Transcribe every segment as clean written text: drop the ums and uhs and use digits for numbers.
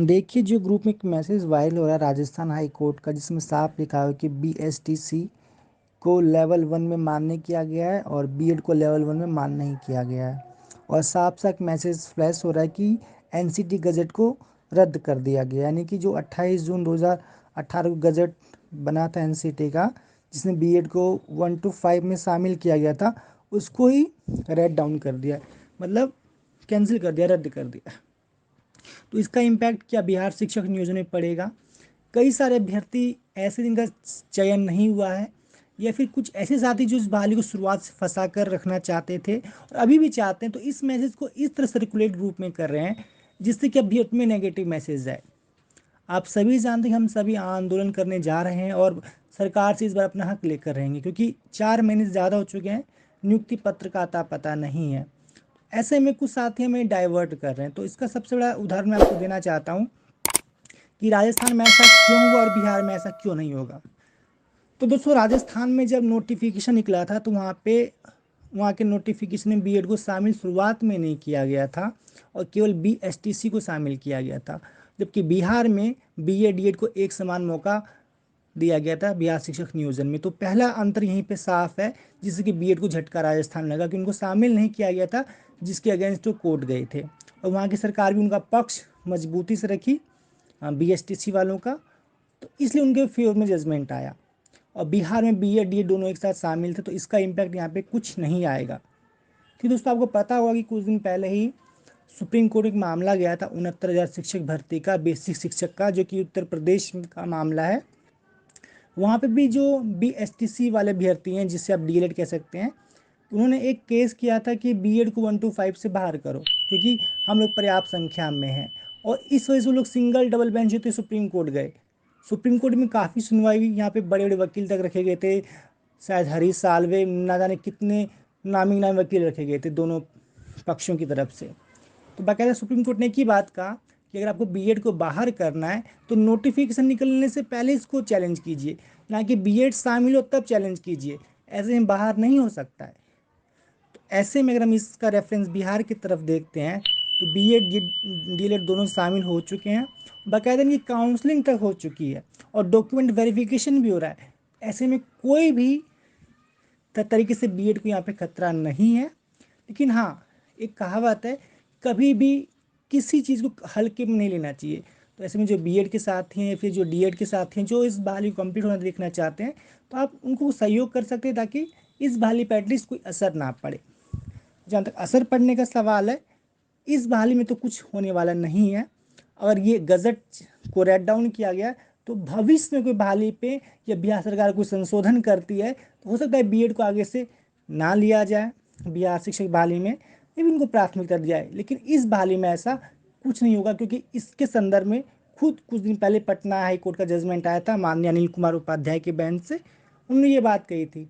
देखिए, जो ग्रुप में एक मैसेज वायरल हो रहा है राजस्थान हाई कोर्ट का, जिसमें साफ लिखा है कि बीएसटीसी को लेवल 1 में मान्य किया गया है और बीएड को लेवल 1 में मान्य नहीं किया गया है। और साफ साफ मैसेज फ्लैश हो रहा है कि एनसीटी गजट को रद्द कर दिया गया, यानी कि जो 28 जून 2018 को गजट बना था एनसीटी का, जिसमें बीएड को 1 to 5 में शामिल किया गया था, उसको ही रेड डाउन कर दिया, मतलब कैंसिल कर दिया, रद्द कर दिया। तो इसका इम्पैक्ट क्या बिहार शिक्षक नियोजन में पड़ेगा? कई सारे अभ्यर्थी ऐसे जिनका चयन नहीं हुआ है, या फिर कुछ ऐसे साथी जो इस बहाली को शुरुआत से फंसा कर रखना चाहते थे और अभी भी चाहते हैं, तो इस मैसेज को इस तरह सर्कुलेट ग्रुप में कर रहे हैं जिससे कि अभ्यर्थी में नेगेटिव मैसेज जाए। आप सभी जानते हैं कि हम सभी आंदोलन करने जा रहे हैं और सरकार से इस बार अपना हक लेकर रहेंगे, क्योंकि 4 महीने से ज़्यादा हो चुके हैं, नियुक्ति पत्र का अता पता नहीं है। ऐसे में कुछ साथी हमें डाइवर्ट कर रहे हैं। तो इसका सबसे बड़ा उदाहरण मैं आपको देना चाहता हूँ कि राजस्थान में ऐसा क्यों हुआ और बिहार में ऐसा क्यों नहीं होगा। तो दोस्तों, राजस्थान में जब नोटिफिकेशन निकला था तो वहाँ के नोटिफिकेशन में बीएड को शामिल शुरुआत में नहीं किया गया था और केवल बीएसटीसी को शामिल किया गया था, जबकि बिहार में बीएड डीएड को एक समान मौका दिया गया था बिहार शिक्षक नियोजन में। तो पहला अंतर यहीं पे साफ है, जिससे कि बीएड को झटका राजस्थान लगा कि उनको शामिल नहीं किया गया था, जिसके अगेंस्ट वो कोर्ट गए थे और वहाँ की सरकार भी उनका पक्ष मजबूती से रखी, बीएसटीसी वालों का। तो इसलिए उनके फेवर में जजमेंट आया और बिहार में बीएड डीएड दोनों एक साथ शामिल थे, तो इसका इम्पैक्ट यहाँ पे कुछ नहीं आएगा। कि दोस्तों, आपको पता होगा कि कुछ दिन पहले ही सुप्रीम कोर्ट में एक मामला गया था 69,000 शिक्षक भर्ती का, बेसिक शिक्षक का, जो कि उत्तर प्रदेश का मामला है। वहाँ पे भी जो बीएसटीसी वाले अभ्यर्थी हैं, जिससे आप डीएलएड कह सकते हैं, उन्होंने एक केस किया था कि बीएड को 1 to 5 से बाहर करो, क्योंकि हम लोग पर्याप्त संख्या में हैं। और इस वजह से वो लोग सिंगल डबल बेंच होते सुप्रीम कोर्ट गए। सुप्रीम कोर्ट में काफ़ी सुनवाई हुई, यहाँ पे बड़े बड़े वकील तक रखे गए थे, शायद हरीश साल्वे, ना जाने कितने नामी नामी वकील रखे गए थे दोनों पक्षों की तरफ से। तो बाकायदा सुप्रीम कोर्ट ने एक ही बात कहा कि अगर आपको बीएड को बाहर करना है तो नोटिफिकेशन निकलने से पहले इसको चैलेंज कीजिए, ना कि बीएड शामिल हो तब चैलेंज कीजिए। ऐसे में बाहर नहीं हो सकता है। तो ऐसे में अगर हम इसका रेफरेंस बिहार की तरफ देखते हैं तो बीएड डीएलएड दोनों शामिल हो चुके हैं, बाकायदा इनकी काउंसलिंग तक हो चुकी है और डॉक्यूमेंट वेरिफिकेशन भी हो रहा है। ऐसे में कोई भी तरीके से बीएड को यहाँ पे खतरा नहीं है। लेकिन हाँ, एक कहावत है, कभी भी किसी चीज़ को हल्के में नहीं लेना चाहिए। तो ऐसे में जो बीएड के साथी हैं या फिर जो डीएड के साथी हैं, जो इस बहाली को कंप्लीट होना देखना चाहते हैं, तो आप उनको सहयोग कर सकते हैं ताकि इस बहाली पर एटलीस्ट कोई असर ना पड़े। जहाँ तक असर पड़ने का सवाल है, इस बहाली में तो कुछ होने वाला नहीं है। अगर ये गजट को रेड डाउन किया गया तो भविष्य में कोई बहाली पे या बिहार सरकार कोई संशोधन करती है तो हो सकता है बीएड को आगे से ना लिया जाए बिहार शिक्षक बहाली में, लेकिन उनको प्राथमिकता दी जाए। लेकिन इस बहाली में ऐसा कुछ नहीं होगा, क्योंकि इसके संदर्भ में खुद कुछ दिन पहले पटना हाई कोर्ट का जजमेंट आया था माननीय अनिल कुमार उपाध्याय के बेंच से। उन्होंने ये बात कही थी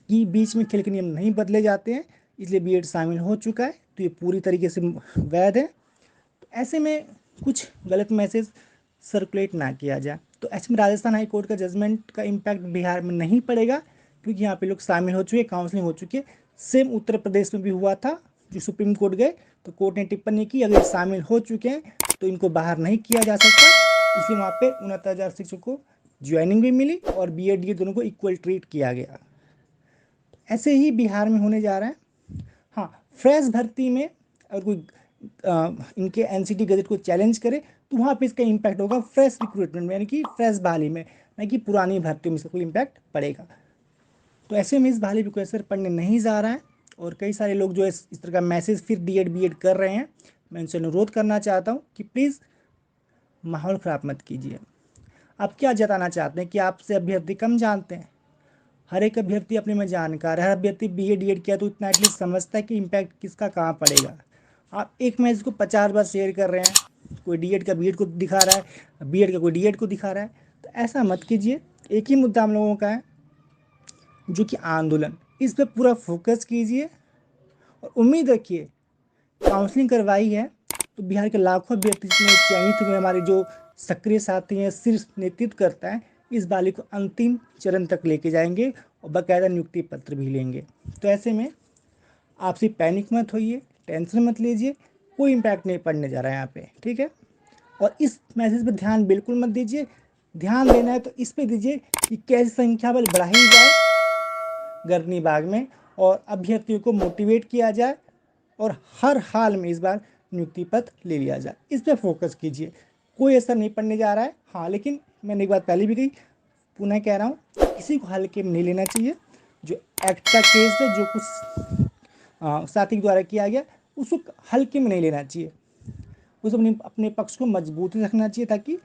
कि बीच में खेल के नियम नहीं बदले जाते हैं, इसलिए बीएड शामिल हो चुका है तो ये पूरी तरीके से वैध है। तो ऐसे में कुछ गलत मैसेज सर्कुलेट ना किया जाए। तो ऐसे में राजस्थान हाई कोर्ट का जजमेंट का इम्पैक्ट बिहार में नहीं पड़ेगा, क्योंकि यहाँ पे लोग शामिल हो चुके, काउंसलिंग हो चुकी है। सेम उत्तर प्रदेश में भी हुआ था, जो सुप्रीम कोर्ट गए तो कोर्ट ने टिप्पणी की अगर शामिल हो चुके हैं तो इनको बाहर नहीं किया जा सकता, इसलिए वहाँ पे 69,000 शिक्षकों को ज्वाइनिंग भी मिली और बीएड ये दोनों को इक्वल ट्रीट किया गया। ऐसे ही बिहार में होने जा रहा है। हाँ, फ्रेश भर्ती में अगर कोई इनके एनसीटी गजट को चैलेंज करे तो वहाँ पे इसका इम्पैक्ट होगा फ्रेश रिक्रूटमेंट में, यानी कि फ्रेश बहाली में, ना कि पुरानी भर्तियों में इसका कोई इम्पैक्ट पड़ेगा। तो ऐसे में इस बहाली पर कोई असर पड़ने नहीं जा रहा है और कई सारे लोग जो इस तरह का मैसेज फिर डीएड बीएड कर रहे हैं, मैं उनसे अनुरोध करना चाहता हूँ कि प्लीज़ माहौल ख़राब मत कीजिए। आप क्या जताना चाहते हैं कि आपसे अभ्यर्थी कम जानते हैं? हर एक अभ्यर्थी अपने में जानकार है। हर अभ्यर्थी बीए डीएड किया तो इतना एटलीस्ट समझता है कि इम्पैक्ट किसका कहाँ पड़ेगा। आप एक मैसेज को 50 बार शेयर कर रहे हैं, कोई डीएड का बीएड को दिखा रहा है, बीएड का कोई डीएड को दिखा रहा है, तो ऐसा मत कीजिए। एक ही मुद्दा हम लोगों का है, जो कि आंदोलन, इस पर पूरा फोकस कीजिए और उम्मीद रखिए। काउंसलिंग करवाई है तो बिहार के लाखों अभ्यर्थी जितने चयनित हुए, हमारे जो सक्रिय साथी हैं, शीर्ष नेतृत्व करता है, इस बाली को अंतिम चरण तक लेके जाएंगे और बाकायदा नियुक्ति पत्र भी लेंगे। तो ऐसे में आपसी पैनिक मत होइए, टेंशन मत लीजिए, कोई इम्पैक्ट नहीं पड़ने जा रहा है यहाँ पे, ठीक है। और इस मैसेज पर ध्यान बिल्कुल मत दीजिए। ध्यान देना है तो इस पे दीजिए कि कैसे संख्या बल बढ़ाई जाए गर्मी बाग में और अभ्यर्थियों को मोटिवेट किया जाए और हर हाल में इस बार नियुक्ति पत्र ले लिया जाए। इस पर फोकस कीजिए। कोई असर नहीं पड़ने जा रहा है। हाँ, लेकिन मैंने एक बात पहले भी कही, पुनः कह रहा हूँ, किसी को हल्के में नहीं लेना चाहिए। जो एक्ट का केस है, जो कुछ साथी द्वारा किया गया, उसको हल्के में नहीं लेना चाहिए। उसको अपने अपने पक्ष को मजबूत रखना चाहिए, ताकि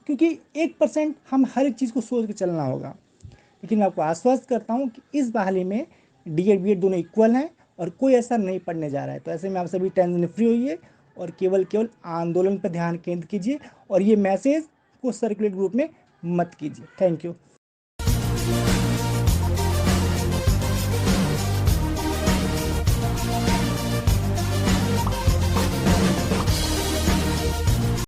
क्योंकि 1% हम हर एक चीज़ को सोच के चलना होगा। लेकिन मैं आपको आश्वस्त करता हूँ कि इस बहाली में डीएड बीएड दोनों इक्वल हैं और कोई असर नहीं पड़ने जा रहा है। तो ऐसे में आप सभी टेंशन फ्री होइए और केवल केवल आंदोलन पर ध्यान केंद्रित कीजिए और ये मैसेज को सर्कुलेट ग्रुप में मत कीजिए। Thank you.